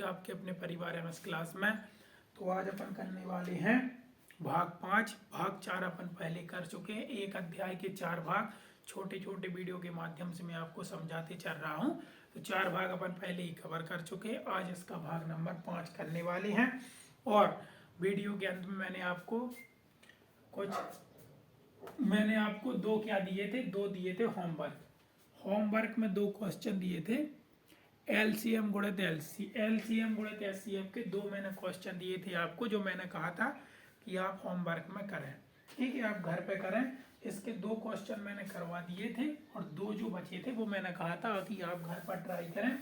आपके अपने परिवार एमएस क्लास में। तो आज अपन करने वाले हैं भाग 5। भाग 4 अपन पहले कर चुके हैं। एक अध्याय के 4 भाग छोटे छोटे वीडियो के माध्यम से मैं आपको समझाते चल रहा हूं। तो 4 भाग अपन पहले ही कवर कर चुके हैं। आज इसका भाग नंबर 5 करने वाले हैं। और वीडियो के अंत में मैंने आपको दो क्या दिए थे, दो दिए थे होमवर्क में 2 क्वेश्चन दिए थे। एलसीएम गुणित एलसीएम गुणित एचसीएफ के 2 मैंने क्वेश्चन दिए थे आपको, जो मैंने कहा था कि आप होमवर्क में करें। ठीक है, आप घर पे करें। इसके 2 क्वेश्चन मैंने करवा दिए थे और 2 जो बचे थे वो मैंने कहा था कि आप घर पर ट्राई करें।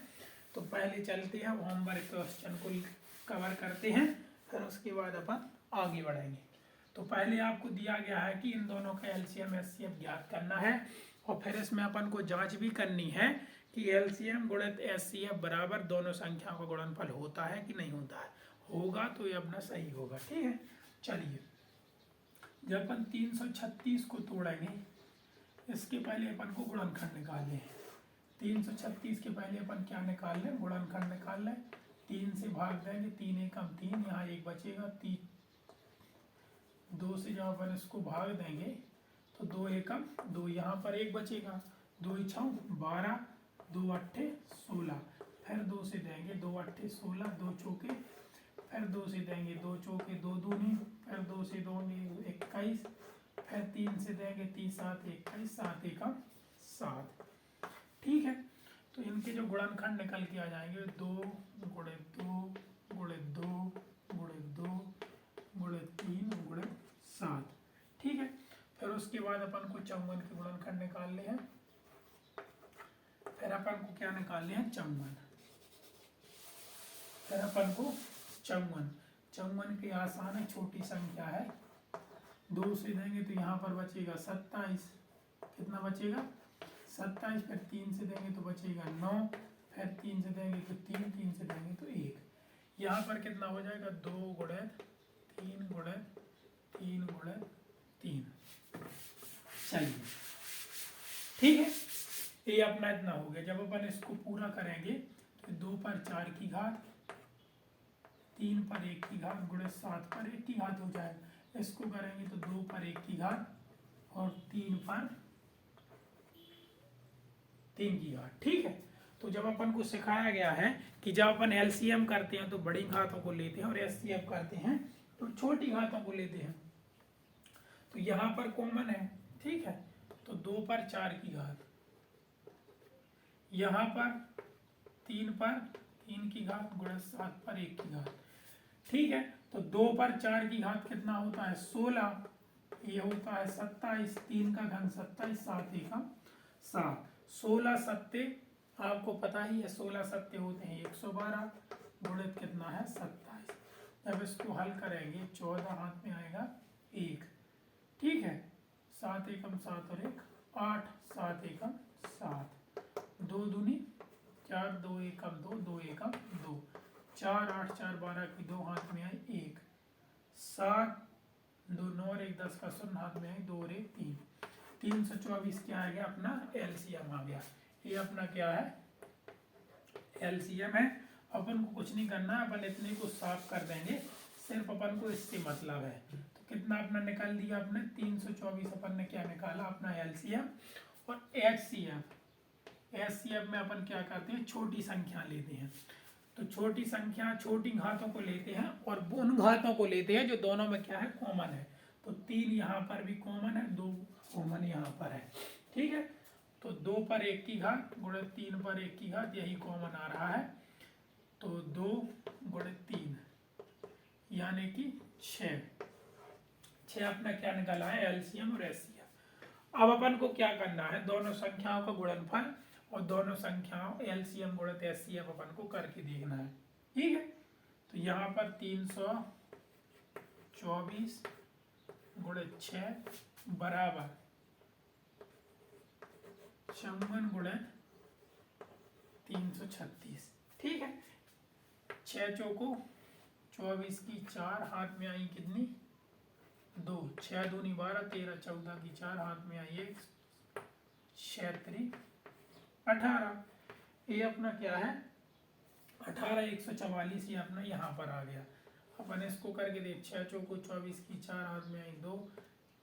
तो पहले चलते हैं होमवर्क क्वेश्चन को कवर करते हैं, फिर उसके बाद अपन आगे बढ़ेंगे। तो पहले आपको दिया गया है कि इन दोनों का एलसीएम एचसीएफ ज्ञात करना है और फिर इसमें अपन को जांच भी करनी है कि एलसीएम गुणित एचसीएफ बराबर दोनों संख्याओं का गुणनफल होता है कि नहीं होता है। होगा तो ये अपना सही होगा। ठीक है, चलिए जब अपन 336 को तोड़ेंगे, इसके पहले अपन को गुणनखंड निकाल लें। 336 के पहले अपन क्या निकाल लें, गुणनखंड निकाल लें। 3 से भाग देंगे, 3 एकम 3, यहाँ 1 बचेगा। 2 से जब अपन इसको भाग देंगे तो 2 एकम 2, यहाँ पर 1 बचेगा। 2 छः 12, 2 अट्ठे 16, फिर 2 से देंगे 2 अट्ठे 16, 2 चौके, फिर 2 से देंगे 2 चौके 2 दूनी, फिर 2 से 2 21, फिर 3 से देंगे 3 7 21, 7 एकम 7। ठीक है, तो इनके जो गुणनखंड निकल के आ जाएंगे 2 गुणित 2 गुणित 2 गुणित 2 गुणित 3 गुणित 7। ठीक है, फिर उसके बाद अपन को 54 के गुणनखंड निकालने हैं। फिर अपन को क्या निकालने हैं, 54। फिर अपन को 54 के आसान है, छोटी संख्या है। 2 से देंगे तो यहाँ पर बचेगा 27, कितना बचेगा 27। फिर 3 से देंगे तो बचेगा 9, फिर 3 से देंगे तो 3, 3 से देंगे तो 1। यहाँ पर कितना हो जाएगा 2 गुणित 3 गुणित 3 गुणित 3। चलिए ठीक है, ये अपना इतना हो गया। जब अपन इसको पूरा करेंगे तो 2 पर 4 की घात, 3 पर 1 की घात गुणित 7 पर 1 की घात हो जाएगा। इसको करेंगे तो 2 पर 1 की घात और 3 पर 3 की घात। ठीक है, तो जब अपन को सिखाया गया है कि जब अपन एलसीएम करते हैं तो बड़ी घातों को लेते हैं और एचसीएफ करते हैं तो छोटी घातों को लेते हैं। तो यहाँ पर कॉमन है। ठीक है, तो 2 पर 4 की घात, यहाँ पर 3 पर 3 की घात गुणित 7 पर 1 की घात। ठीक है, तो 2 पर 4 की घात कितना होता है 16, ये होता है 27, 3 का घन 27, 7 एकम 7। 16 सत्ते आपको पता ही है, 16 सत्ते होते हैं 112 गुणित कितना है 27। जब इसको हल करेंगे 14 हाथ में आएगा 1। ठीक है, 7 एकम 7 और 1 8, 7 एकम 7, 2 दूनी 4, 2 एकम 2, 2 एकम 2, 4 8 4 12 की 2 हाथ में आई 1, 7 2 9 और 1 10 का 0 हाथ में आई 2 और 1 3। 324 क्या आ गया अपना एलसीएम आ गया। ये अपना क्या है एलसीएम है। अपन को कुछ नहीं करना, अपन इतने को साफ कर देंगे, सिर्फ अपन को इससे मतलब है। तो कितना अपना निकाल दिया अपने 324। अपन ने क्या निकाला अपना एलसीएम और एचसीएफ। एचसीएफ में अपन क्या करते हैं, छोटी संख्या लेते हैं। तो छोटी संख्या छोटी घातों को लेते हैं और उन घातों को लेते हैं जो दोनों में क्या है कॉमन है। तो 3 यहाँ पर भी कॉमन है, 2 कॉमन यहाँ पर है। ठीक है, तो 2 पर 1 की घात गुणित 3 पर 1 की घात, यही कॉमन आ रहा है। तो 2 गुणित 3 यानी कि 6 अपना क्या निकाला है एलसीएम और एचसीएफ। अब अपन को क्या करना है, दोनों संख्याओं का गुणनफल और दोनों संख्याओं एलसीएम गुणित एचसीएफ अपन को करके देखना है। ठीक है, तो यहाँ पर 324 गुणित 6 बराबर 56 गुणित 336। ठीक है, 6 चौको 24 की 4 हाथ में आई कितनी 2, 6 दूनी 12, 13 14 की 4 हाथ में आई 1, 6 3 18। ये अपना क्या है 18 144 ये अपना यहाँ पर आ गया। अपन इसको करके देख, 6 चौको 24 की 4 हाथ में आई 2,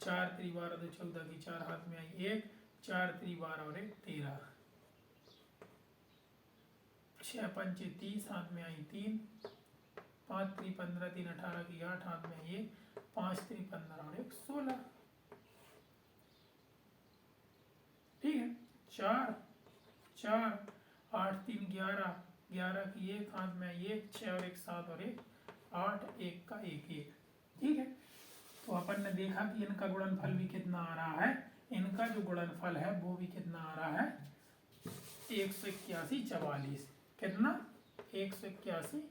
4 3 12 2 14 की 4 हाथ में आई 1, 4 3 12 और 1 13, 6 पंचे 30 हाथ में आई 3, 5 3 15 3 18 की 8 हाथ में आई 1, 5 3 15 और 1 16। ठीक है, 4 4 8 3 11, 11 की 1 हाथ में आई 1, 6 और 1 7 और 1 8, 1 का 1 1। ठीक है, तो अपन ने देखा कि इनका गुणनफल भी कितना आ रहा है, इनका जो गुणनफल है वो भी कितना आ रहा है 181 44। कितना? 181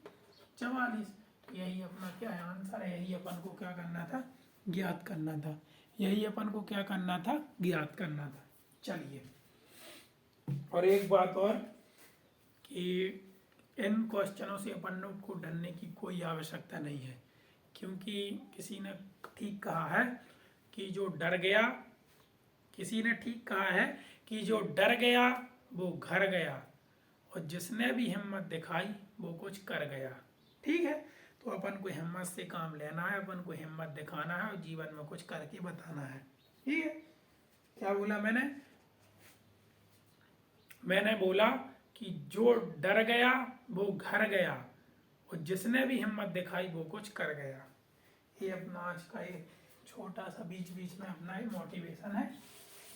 44। तो यही अपना क्या है आंसर है, यही अपन को क्या करना था, ज्ञात करना था। यही अपन को क्या करना था, ज्ञात करना था। चलिए, और एक बात और कि इन क्वेश्चनों से अपन को डरने की कोई आवश्यकता नहीं है, क्योंकि किसी ने ठीक कहा है कि जो डर गया, किसी ने ठीक कहा है कि जो डर गया वो घर गया, और जिसने भी हिम्मत दिखाई वो कुछ कर गया। ठीक है, तो अपन को हिम्मत से काम लेना है, अपन को हिम्मत दिखाना है और जीवन में कुछ करके बताना है। ठीक है, क्या बोला मैंने बोला कि जो डर गया वो घर गया, और जिसने भी हिम्मत दिखाई वो कुछ कर गया। ये अपना आज का एक छोटा सा बीच बीच में अपना एक मोटिवेशन है।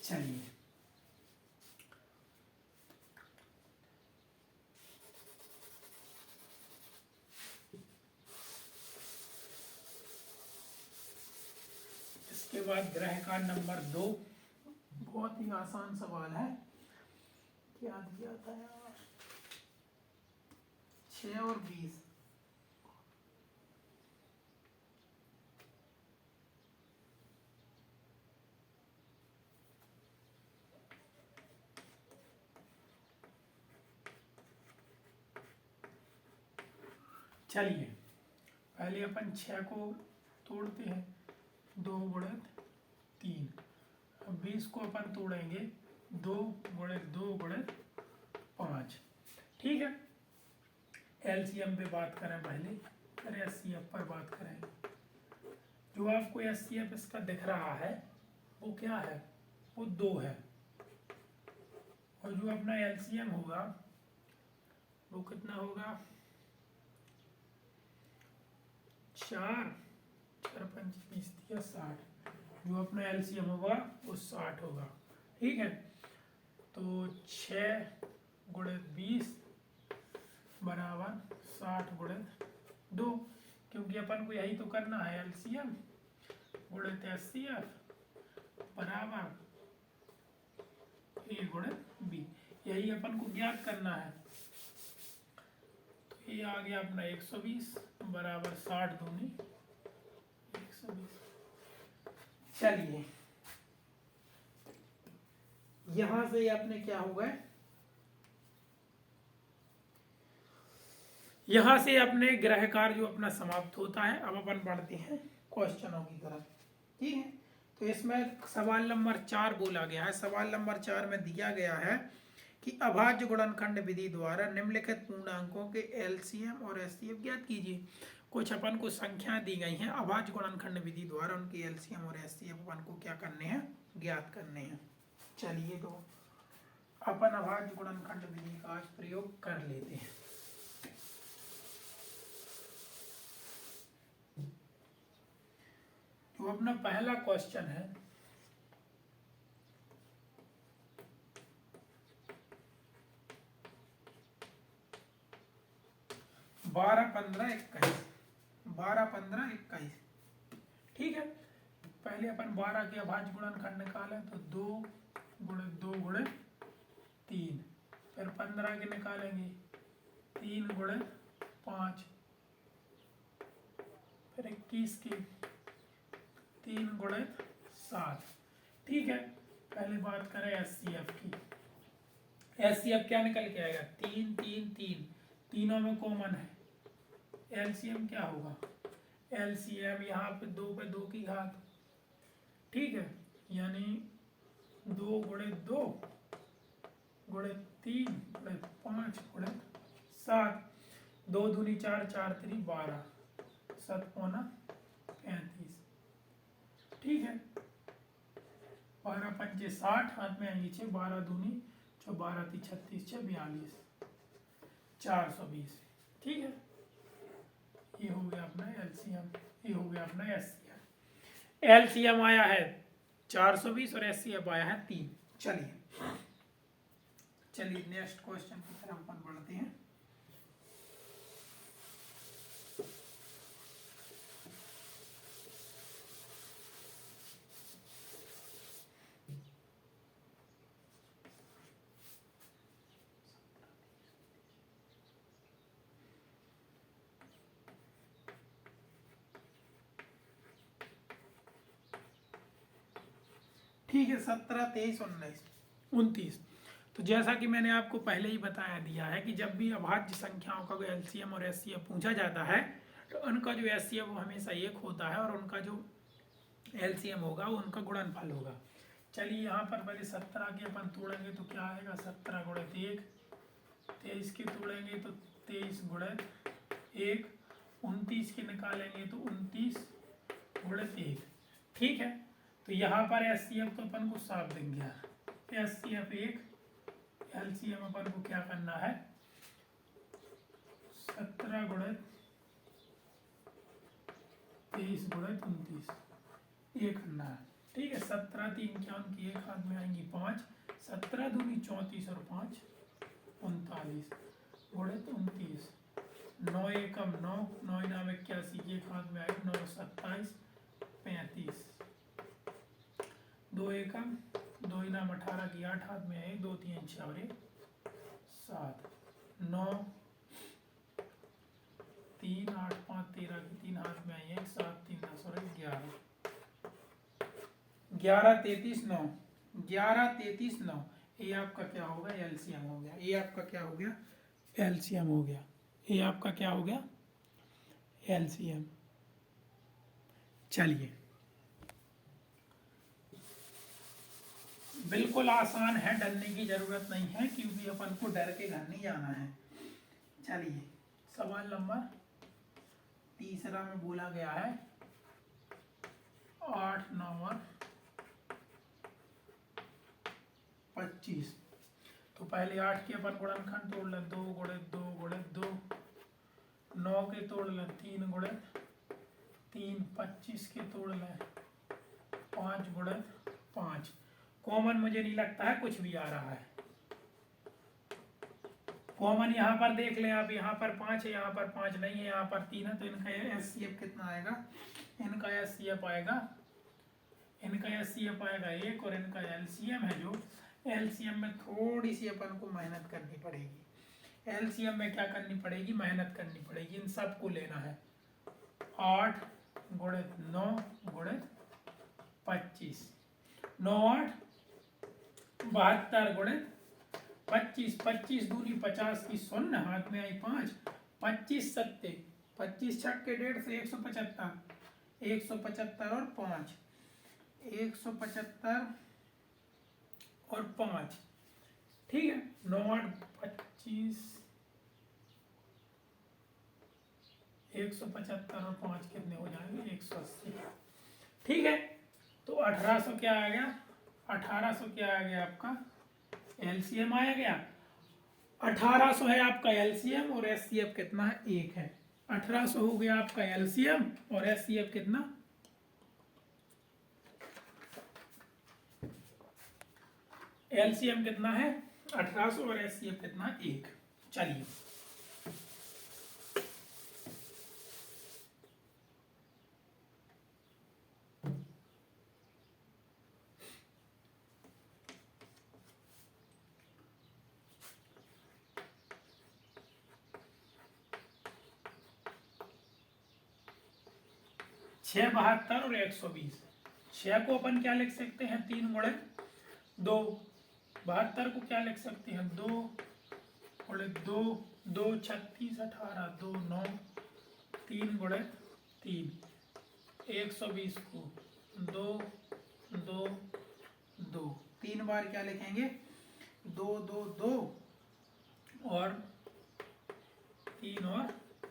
चलिए, इसके बाद ग्रह का नंबर 2, बहुत ही आसान सवाल है। क्या दिया था यार, 6 और 20। चलिए, पहले अपन 6 को तोड़ते हैं, 2 गुणित 3। अब 20 को अपन तोड़ेंगे, 2 गुणित 2 गुणित 5। ठीक है, एलसीएम पे बात करें पहले, फिर एचसीएफ पर बात करें। जो आपको एचसीएफ इसका दिख रहा है वो क्या है, वो 2 है, और जो अपना एलसीएम होगा वो कितना होगा, 4 4 5 20 60। जो अपना एलसीएम होगा वो 60 होगा। ठीक है, तो 6 गुणित 20 बराबर 60 गुणित 2, क्योंकि अपन को यही तो करना है, एलसीएम गुणित एचसीएफ बराबर ए गुणित बी, यही अपन को ज्ञात करना है। तो ये आ गया अपना 120 बराबर 60 दूनी 120। चलिए, यहां से अपने क्या हो गए, यहां से अपने ग्रह कार्य जो अपना समाप्त होता है। अब अपन बढ़ते हैं क्वेश्चनों की तरफ। ठीक है, तो इसमें सवाल नंबर 4 बोला गया है। सवाल नंबर 4 में दिया गया है कि अभाज्य गुणनखंड विधि द्वारा निम्नलिखित पूर्णांकों के एलसीएम और एचसीएफ ज्ञात कीजिए। कुछ अपन को संख्या दी गई हैं, अभाज्य गुणनखंड विधि द्वारा उनके एलसीएम और एचसीएफ अपन को क्या करने हैं, ज्ञात करने हैं। चलिए, तो अपन अभाज्य गुणनखंड विधि का आज प्रयोग कर लेते हैं। तो अपना पहला क्वेश्चन है, 12 15 21, 12 15 21। ठीक है, पहले अपन 12 के अभाज्य गुणनखंड निकालें तो 2 गुणित 2 गुणित 3, फिर 15 के निकालेंगे 3 गुणित 5, फिर 21 के 3 गुणित 7। ठीक है, पहले बात करें एचसीएफ की। एचसीएफ क्या निकल के आएगा, 3 3 3, तीनों में कॉमन है। एलसीएम क्या होगा, एलसीएम यहाँ पे 2 पे 2 की घात। ठीक है, यानी 2 गुणित 2 गुणित 3 गुणित 5 गुणित 7। 2 दूनी 4, 4 3 12, 7 पौना 35। ठीक है, 12 पंचे 60, हाथ में आएंगी 6, 12 दूनी 12 3 36, 6 42, 420। ठीक है, ये हो गया अपना एलसीएम, ये हो गया अपना एचसीएफ। एलसीएम आया है 420 और एचसीएफ आया है 3। चलिए नेक्स्ट क्वेश्चन की तरफ अपन बढ़ते हैं। ठीक है, 17 23 19 29। तो जैसा कि मैंने आपको पहले ही बताया दिया है कि जब भी अभाज्य संख्याओं का एलसीएम और एचसीएफ पूछा जाता है तो उनका जो एचसीएफ वो हमेशा 1 होता है और उनका जो एलसीएम होगा वो उनका गुणनफल होगा। चलिए यहाँ पर पहले 17 के अपन तोड़ेंगे तो क्या आएगा, 17 गुणित 1, 23 के तोड़ेंगे तो 23 गुणित 1, 29 के निकालेंगे तो 29 गुणित 1। ठीक है, तो यहाँ पर एचसीएफ तो अपन को साफ दिख गया, एचसीएफ 1, एलसीएम अपन को क्या करना है, 17 गुणित 23 गुणित 29 ये करना है। ठीक है, 17 3 51 की 1 हाथ में आएंगी 5, 17 दूनी 34 और 5 39 गुणित 29, 9 एकम 9, 9 इनाम 81 की 1 हाथ में आएगी 9 27 35, 2 एकम 2 इनाम 18 की 8 हाथ में आएगी 2 3 6 और 1 7, 9 3 8 5 13 की 3 हाथ में आई है 7 3 10 और 11, 11 33 9, 11 33 9। ये आपका क्या होगा, एलसीएम हो गया। ये आपका क्या हो गया, एलसीएम हो गया। ये आपका क्या हो गया, एलसीएम। चलिए, बिल्कुल आसान है, डरने की जरूरत नहीं है क्योंकि अपन को डर के घर नहीं जाना है। चलिए, सवाल नंबर तीसरा में बोला गया है 8 9 25। तो पहले 8 के अपन गुणनखंड तोड़ लें, 2 गुणित 2 गुणित 2, 9 के तोड़ लें 3 गुणित 3, 25 के तोड़ लें 5 गुणित 5। कॉमन मुझे नहीं लगता है कुछ भी आ रहा है, कॉमन यहाँ पर देख लें आप, यहाँ पर 5 है, यहाँ पर 5 नहीं है, यहाँ पर 3 है, तो इनका एचसीएफ कितना आएगा, इनका एचसीएफ आएगा, इनका एचसीएफ आएगा 1 और इनका एलसीएम है जो, एलसीएम में थोड़ी सी अपन को मेहनत करनी पड़ेगी। एलसीएम में क्या करनी पड़ेगी, मेहनत करनी पड़ेगी, इन सबको लेना है। 8 गुणित 9 गुणित 25, 9 8 72 गुणित 25, 25 दूनी 50 की 0 हाथ में आई 5, 25 सत्ते 25 छक्के 150 175, 175 और 5, 175 और 5। ठीक है, 9 8 25, 175 और 5 कितने हो जाएंगे, 180। ठीक है, तो 1800 क्या आ गया, 1800 क्या आ गया आपका, एलसीएम आया गया। 1800 है आपका एलसीएम और एचसीएफ कितना है, 1 है। 1800 हो गया आपका एलसीएम और एचसीएफ कितना, एलसीएम कितना है 1800 और एचसीएफ कितना 1। चलिए, छः 72 और 120। 6 को अपन क्या लिख सकते हैं, 3 गुणित 2, 72 को क्या लिख सकते हैं, 2 गुणित 2, 2 36 18, 2 9, 3 गुणित 3, 120 को 2 2 2, 3 बार क्या लिखेंगे, 2 2 2 और 3 और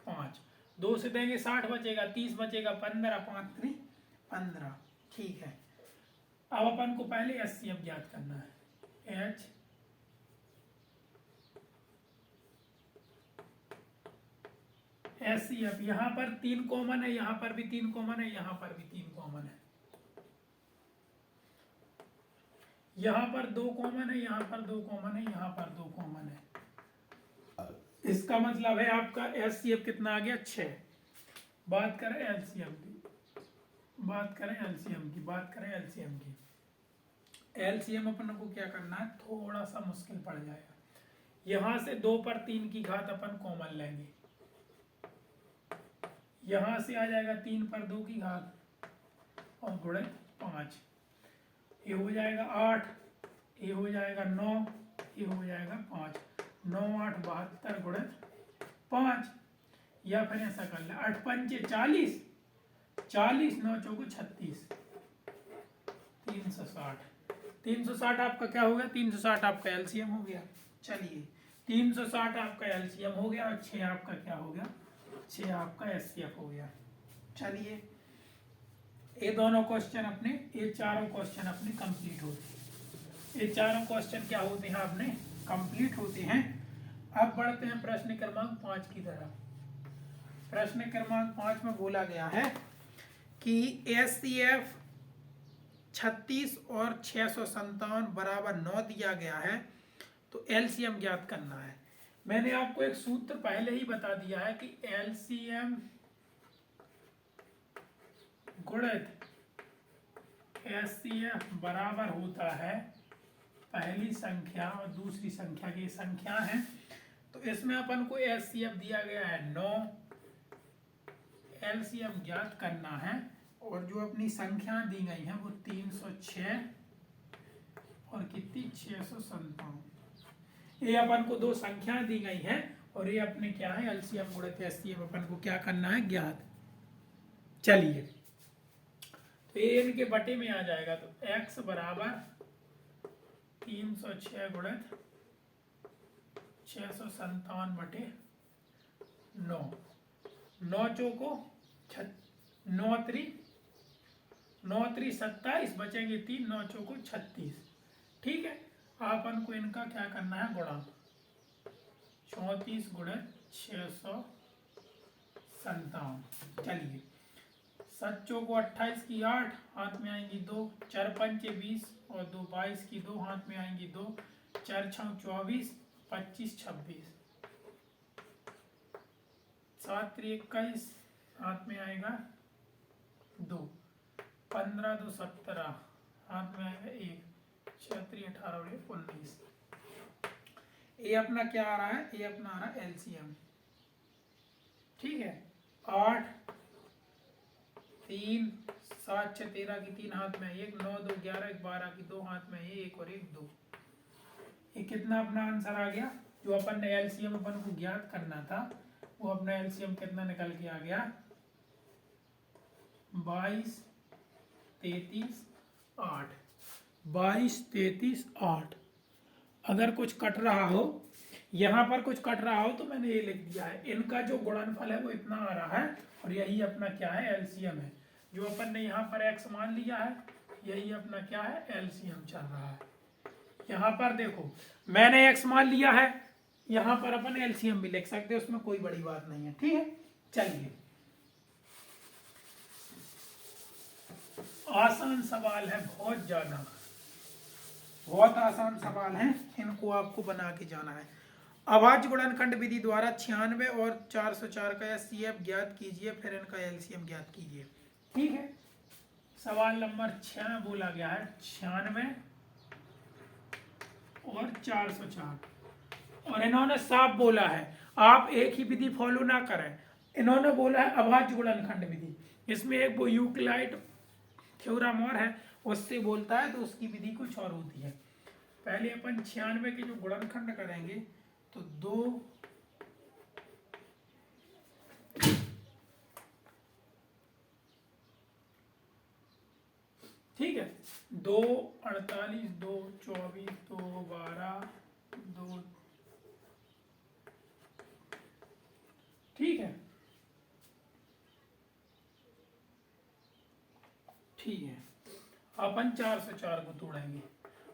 5, 2 से देंगे 60 बचेगा, 30 बचेगा, 15, 5 3 15। ठीक है, अब अपन को पहले HCF ज्ञात करना है। HCF, यहाँ पर 3 कॉमन है, यहाँ पर भी 3 कॉमन है, यहाँ पर भी 3 कॉमन है, यहाँ पर 2 कॉमन है, यहाँ पर 2 कॉमन है, यहाँ पर 2 कॉमन है। इसका मतलब है आपका HCF कितना आ गया 6। बात करें LCM की, बात करें LCM की, बात करें LCM की। LCM अपन को क्या करना है, थोड़ा सा मुश्किल पड़ जाएगा। यहां से 2 पर 3 की घात अपन कॉमन लेंगे, यहां से आ जाएगा 3 पर 2 की घात और गुणे 5, ये हो जाएगा 8, ये हो जाएगा 9, ये हो जाएगा 5, 9 8 72 गुणे 5। या फिर ऐसा कर ले 8 पंचे 40, 40 9 चौको 36, 360। 360 आपका क्या हो गया, 360 आपका LCM हो गया। चलिए 360 आपका LCM हो गया और 6 आपका क्या हो गया, 6 आपका HCF हो गया। चलिए ये दोनों क्वेश्चन अपने, ये चारों क्वेश्चन अपने कंप्लीट होते हैं। ये चारों क्वेश्चन क्या होते हैं, अपने कंप्लीट होते हैं। अब बढ़ते हैं प्रश्न क्रमांक 5 की तरफ। प्रश्न क्रमांक 5 में बोला गया है कि HCF 36 और 657 बराबर 9 दिया गया है, तो LCM ज्ञात करना है। मैंने आपको एक सूत्र पहले ही बता दिया है कि LCM गुणित HCF बराबर होता है पहली संख्या और दूसरी संख्या की संख्या है। तो इसमें अपन को HCF दिया गया है 9, LCM ज्ञात करना है और जो अपनी संख्या दी गई है वो 306 और कितनी 657। ये अपन को 2 संख्या दी गई है और ये अपने क्या है LCM गुणित HCF अपन को क्या करना है ज्ञात। चलिए तो ये इनके बटे में आ जाएगा, तो x बराबर 306 गुणित 657 बटे 9, 9 चौको 9 3 27 बचेंगे 3, 9 चौको 36। ठीक है, अपन को इनका क्या करना है गुणा, 34 गुणित 657। चलिए 7 चौको 28 की 8, हाथ में आएंगी 2, 4 पंचे 20 और 2 22 की 2, हाथ में आएंगी 2, 4 6 24, 25 26, 7 3 21, हाथ में आएगा 2, 15 2 17, हाथ में आएगा 1, 6 3 18 19। ये अपना क्या आ रहा है, ये अपना आ रहा है LCM। ठीक है, 8 3 7 6 13 की 3, हाथ में 1, 9 2 11 12 की 2, हाथ में 1 और 1 2। ये कितना अपना आंसर आ गया, जो अपन ने LCM अपन को ज्ञात करना था वो अपना LCM कितना निकल के आ गया, 22 33 8, 22 33 8। अगर कुछ कट रहा हो, यहाँ पर कुछ कट रहा हो तो मैंने ये लिख दिया है, इनका जो गुणनफल है वो इतना आ रहा है और यही अपना क्या है LCM है। जो अपन ने यहाँ पर x मान लिया है यही अपना क्या है LCM चल रहा है। यहाँ पर देखो मैंने x मान लिया है, यहाँ पर अपन LCM भी लिख सकते हैं, उसमें कोई बड़ी बात नहीं है। ठीक है, चलिए आसान सवाल है, बहुत ज्यादा, बहुत आसान सवाल है, इनको आपको बना के जाना है। अभाज्य गुणनखंड विधि द्वारा 96 और 404 का HCF ज्ञात कीजिए, फिर इनका LCM ज्ञात कीजिए। ठीक है, सवाल नंबर 6 में बोला गया है 96 और 404 और इन्होंने साफ बोला है आप एक ही विधि फॉलो ना करें। इन्होंने बोला है अभाज्य गुणनखंड विधि, इसमें एक वो यूक्लिड थ्योरम और है उससे बोलता है, तो उसकी विधि कुछ और होती है। पहले अपन 96 के जो गुणनखंड करेंगे तो 2 ठीक है, 2 48 2 24 2 12 2 ठीक है, अपन 404 को तोड़ेंगे।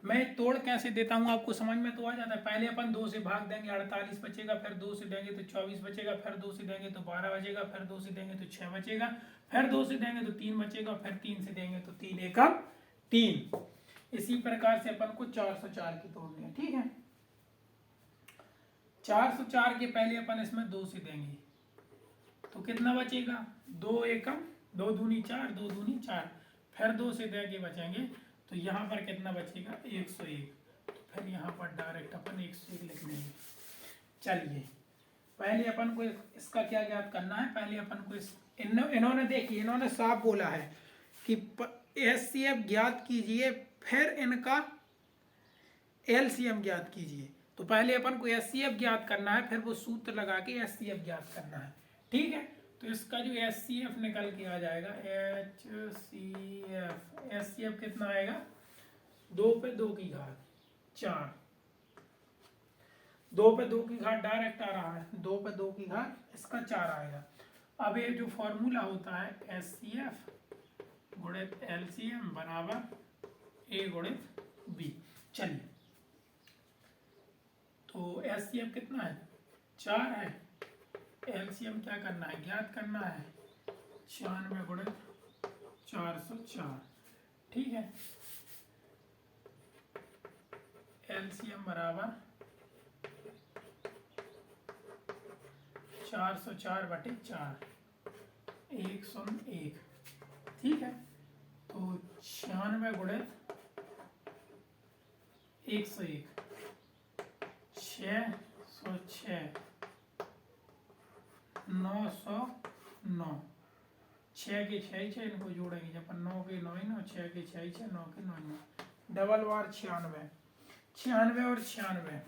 मैं तोड़ कैसे देता हूँ आपको समझ में तो आ जाता है। पहले अपन 2 से भाग देंगे, 48 बचेगा, फिर 2 से देंगे तो 24 बचेगा, फिर 2 से देंगे तो 12 बचेगा, फिर 2 से देंगे तो 6 बचेगा, फिर 2 से देंगे तो 3 बचेगा, फिर 3 से देंगे तो 3 एकम 3। इसी प्रकार से अपन को 404 की तोड़नी है। ठीक है, 404 के पहले अपन इसमें 2 से देंगे तो कितना बचेगा, 2 एकम 2 दूनी 4, 2 दूनी 4, फिर 2 से देंगे बचेंगे तो यहाँ पर कितना बचेगा 101। तो फिर यहाँ पर डायरेक्ट अपन 101 लिख देंगे। चलिए पहले अपन को इसका क्या ज्ञात करना है, पहले अपन को इन्होंने देखिए इन्होंने साफ बोला है कि HCF ज्ञात कीजिए फिर इनका LCM ज्ञात कीजिए। तो पहले अपन को HCF ज्ञात करना है, फिर वो सूत्र लगा के HCF ज्ञात करना है। ठीक है, तो इसका जो HCF निकल के आ जाएगा HCF कितना आएगा, 2 पे 2 की घात 4, 2 पे 2 की घात डायरेक्ट आ रहा है, 2 पे 2 की घात इसका 4 आएगा। अब ये जो फॉर्मूला होता है HCF गुणित LCM बराबर A गुणित B। चलिए तो HCF कितना है, 4 है, LCM क्या करना है, ज्ञात करना है, 96 गुणित 404। ठीक है, LCM बराबर 404 बटे 4, 101। ठीक है, तो 96 गुणित 101, 606, 909, 6 के 6 इनको जोड़ेंगे जब 9 के 9 9, 6 के 6 9 के 9 9, डबल बार 96, 96 और 96,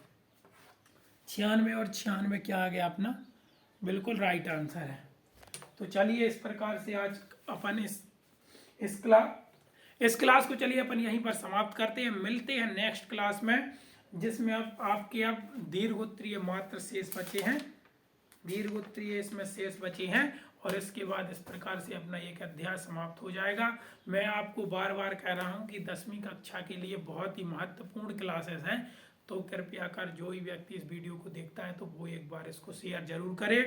96 और 96 क्या आ गया अपना, बिल्कुल राइट आंसर है। तो चलिए इस प्रकार से आज अपन इस क्लास को चलिए अपन यहीं पर समाप्त करते हैं। मिलते हैं नेक्स्ट क्लास में, जिसमें आपके अब दीर्घोत्तरीय मात्र शेष बचे हैं, दीर्घोत्तरीय इसमें शेष बचे हैं, और इसके बाद इस प्रकार से अपना एक अध्याय समाप्त हो जाएगा। मैं आपको बार बार कह रहा हूं कि 10वीं कक्षा के लिए बहुत ही महत्वपूर्ण क्लासेस हैं, तो कृपया कर जो भी व्यक्ति इस वीडियो को देखता है तो वो एक बार इसको शेयर जरूर करे।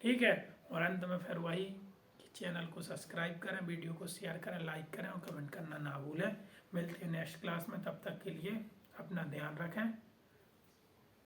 ठीक है, और अंत में फिर वही कि चैनल को सब्सक्राइब करें, वीडियो को शेयर करें, लाइक करें और कमेंट करना ना भूलें। मिलते हैं नेक्स्ट क्लास में, तब तक के लिए अपना ध्यान रखें।